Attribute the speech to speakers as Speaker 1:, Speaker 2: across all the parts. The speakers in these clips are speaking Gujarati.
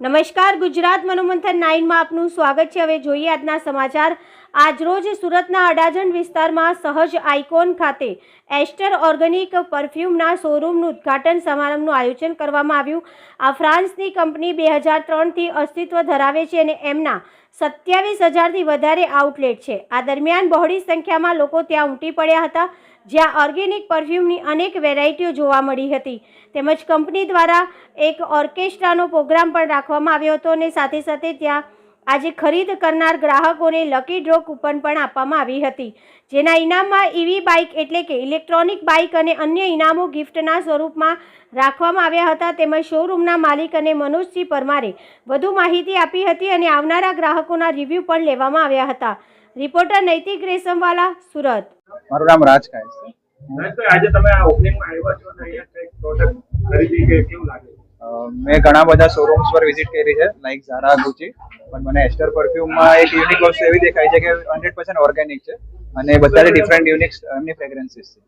Speaker 1: નમસ્કાર, ગુજરાત મનોમંથન 9 માં આપનું સ્વાગત છે। હવે જોઈએ આજના સમાચાર। આજરોજ સુરતના અડાજણ વિસ્તારમાં સહજ આઇકોન ખાતે એસ્ટર ઓર્ગેનિક પરફ્યુમના શોરૂમનું ઉદ્ઘાટન સમારંભનું આયોજન કરવામાં આવ્યું। આ ફ્રાન્સની કંપની 2003થી અસ્તિત્વ ધરાવે છે અને એમના 27,000થી વધારે આઉટલેટ છે। આ દરમિયાન બહોળી સંખ્યામાં લોકો ત્યાં ઉમટી પડ્યા હતા, જ્યાં ઓર્ગેનિક પરફ્યુમની અનેક વેરાયટીઓ જોવા મળી હતી। તેમજ કંપની દ્વારા એક ઓર્કેસ્ટ્રાનો પ્રોગ્રામ પણ રાખવામાં આવ્યો હતો અને સાથે સાથે ત્યાં આજે ખરીદ કરનાર ગ્રાહકોને લકી ડ્રો કૂપન પણ આપવામાં આવી હતી, જેના ઇનામમાં ઈવી બાઇક એટલે કે ઇલેક્ટ્રોનિક બાઇક અને અન્ય ઇનામો ગિફ્ટના સ્વરૂપમાં રાખવામાં આવ્યા હતા। તેમજ શોરૂમના માલિક અને મનોજસિંહ પરમારે વધુ માહિતી આપી હતી અને આવનારા ગ્રાહકોના રિવ્યૂ પણ લેવામાં આવ્યા હતા। રિપોર્ટર નૈતિક રેશમવાલા, સુરત।
Speaker 2: મારું નામ રાજ કાય છે।
Speaker 3: આજે તમે આ ઓપનિંગમાં આવ્યા છો અને અહીંયા કંઈક પ્રોડક્ટ ખરીદી કે કેવું લાગે?
Speaker 2: મેં ઘણા બધા શોરૂમ્સ પર વિઝિટ કરી છે, લાઈક ઝારા, ગુચી, પણ મને એસ્ટર પરફ્યુમમાં એક યુનિક વસ્તુ એવી દેખાય છે કે 100% ઓર્ગેનિક છે અને બધાની ડિફરન્ટ યુનિક એમની ફ્રેગ્રન્સીસ છે।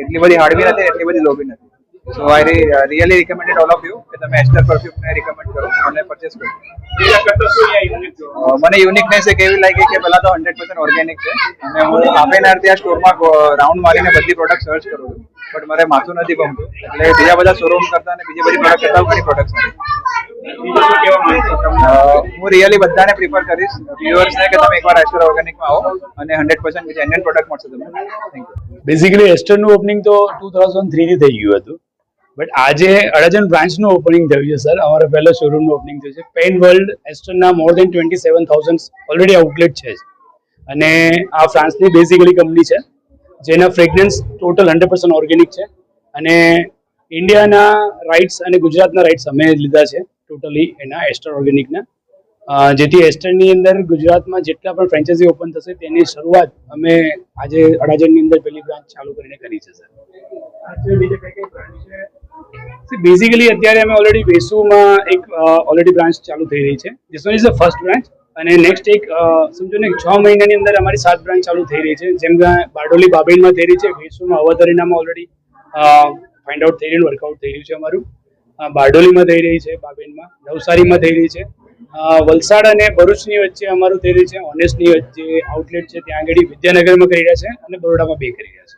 Speaker 2: એટલી બધી હાર્ડ બી નથી, એટલી બધી લો બી નથી। So I really recommended all of you કે તમે એસ્ટર પરફ્યુમને રિકમેન્ડ કરો અને પરચેસ કરો। મને યુનિકનેસ એક એવી લાગી કે પહેલા તો 100% ઓર્ગેનિક છે અને હું હાફ એન અવર ત્યાં સ્ટોરમાં રાઉન્ડ મારીને બધી પ્રોડક્ટ સર્ચ કરું છું, બટ મારે માથું નથી ગમતું, એટલે બીજા બધા શોરૂમ કરતા અને બીજી બધી પ્રોડક્ટ કરતા ઘણી પ્રોડક્ટ સારી। હું રિયલી બધાને પ્રિફર કરીશ, વ્યુઅર્સને, કે તમે એકવાર એસ્ટર ઓર્ગેનિકમાં આવો અને 100% બીજા ઇન્ડિયન પ્રોડક્ટ મળશે તમને। Thank you.
Speaker 4: બેઝિકલી એસ્ટરનું ઓપનિંગ તો 2003થી થઈ ગયું હતું, બટ આજે અડાજણ બ્રાન્ચનું ઓપનિંગ થયું છે સર। અમારા પહેલા શોરૂમનું ઓપનિંગ થયું છે। પેન વર્લ્ડ એસ્ટરના મોર દેન 27,000 ઓલરેડી આઉટલેટ છે અને આ ફ્રાન્સની બેઝિકલી કંપની છે, જેના ફ્રેગ્રન્સ ટોટલ 100% ઓર્ગેનિક છે અને ઇન્ડિયાના રાઇટ્સ અને ગુજરાતના રાઇટ્સ અમે લીધા છે ટોટલી એના એસ્ટર ઓર્ગેનિકના, જેથી એસ્ટરની અંદર ગુજરાતમાં જેટલા પણ ફ્રેન્ચાઇઝી ઓપન થશે તેની શરૂઆત અમે આજે અડાજણની અંદર પહેલી બ્રાન્ચ ચાલુ કરીને કરી છે સર। બેઝિકલી અત્યારે અમે ઓલરેડી વેસુમાં એક ઓલરેડી બ્રાન્ચ ચાલુ થઈ રહી છે। This one is the first branch અને નેક્સ્ટ એક સમજો ને 6 મહિનાની અંદર અમારી 7 બ્રાન્ચ ચાલુ થઈ રહી છે, જેમ કે બારડોલી બાબેનમાં થઈ રહી છે, વેસુમાં અવતરીનામાં ઓલરેડી ફાઇન્ડ આઉટ થઈ રહ્યું, વર્કઆઉટ થઈ રહ્યું છે અમારું, બારડોલીમાં થઈ રહી છે, બાબેનમાં, નવસારીમાં થઈ રહી છે, વલસાડ અને ભરૂચની વચ્ચે અમારું થઈ રહ્યું છે, ઓનેસ્ટની વચ્ચે આઉટલેટ છે ત્યાં આગળ વિદ્યાનગરમાં કરી રહ્યા છે અને બરોડામાં 2 કરી રહ્યા છે।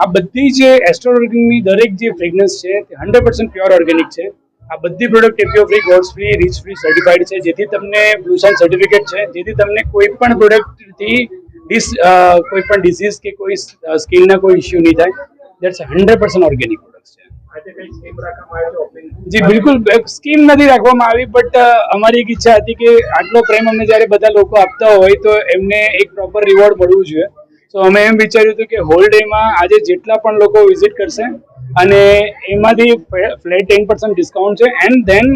Speaker 4: આ બધી જે એસ્ટર ઓર્ગેનિકની દરેક જે ફ્રેગ્રન્સ છે તે 100% પ્યોર ઓર્ગેનિક છે। આ બધી product TPO free, gods free, reach free certified છે, જેથી તમને બ્લુ સાઇન સર્ટિફિકેટ છે, જેથી તમને કોઈ પણ પ્રોડક્ટથી કોઈ પણ ડિઝીઝ કે કોઈ સ્કિનના કોઈ ઇસ્યુ નહીં થાય। દેટ્સ 100% ઓર્ગેનિક પ્રોડક્ટ છે। જી બિલકુલ સ્કીમ નથી રાખવામાં આવી, બટ અમારી એક ઈચ્છા હતી કે આટલો પ્રેમ અમને જ્યારે બધા લોકો આપતા હોય તો એમને એક પ્રોપર રિવોર્ડ મળવું જોઈએ। તો અમે એમ વિચાર્યું હતું કે હોલ ડેમાં આજે જેટલા પણ લોકો વિઝિટ કરશે અને એમાંથી ફ્લેટ 10% ડિસ્કાઉન્ટ છે, એન્ડ ધેન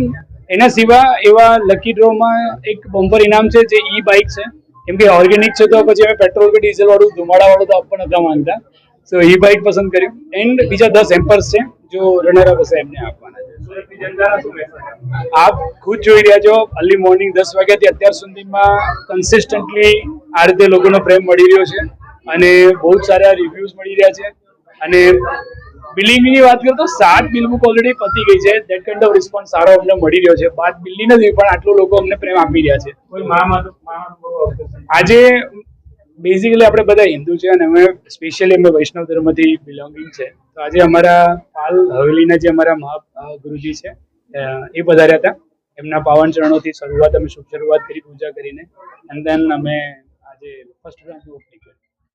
Speaker 4: એના સિવાય એવા લકી ડ્રોમાં એક બમ્પર ઇનામ છે જે ઈ બાઇક છે, કેમ કે ઓર્ગેનિક છે તો પછી અમે પેટ્રોલ કે ડીઝલ વાળું ધુમાડાવાળું તો આપવા નતા માંગતા, સો ઈ બાઇક પસંદ કર્યું એન્ડ બીજા 10 એમ્પર્સ છે જો રનરઅપ હશે એમને આપવાના છે। આપ ખુદ જોઈ રહ્યા છો, અર્લી મોર્નિંગ 10 વાગ્યાથી અત્યાર સુધીમાં કન્સિસ્ટન્ટલી આ રીતે લોકોનો પ્રેમ મળી રહ્યો છે અને બહુ જ સારા રિવ્યુઝ મળી રહ્યા છે। અને બિલિંગની વાત કરું તો 7 બિલ બુક ઓલરેડી પતી ગઈ છે। ધેટ કાઇન્ડ ઓફ રિસ્પોન્સ સારો અમને મળી રહ્યો છે। 5 બિલની નથી, પણ આટલું લોકો અમને પ્રેમ આપી રહ્યા છે। આજે બેઝિકલી આપણે બધા હિન્દુ છે અને અમે સ્પેશિયલી અમે વૈષ્ણવ ધર્મથી બિલોંગિંગ છે, તો આજે અમારા પાલ હવેલીના જે અમારા મહાગુરુજી છે એ પધાર્યા હતા। એમના પાવન ચરણોથી શરૂઆત, અમે શુભ શરૂઆત કરી પૂજા કરીને, એન્ડ ધેન અમે આજે ફર્સ્ટ બ્રાન્ચનું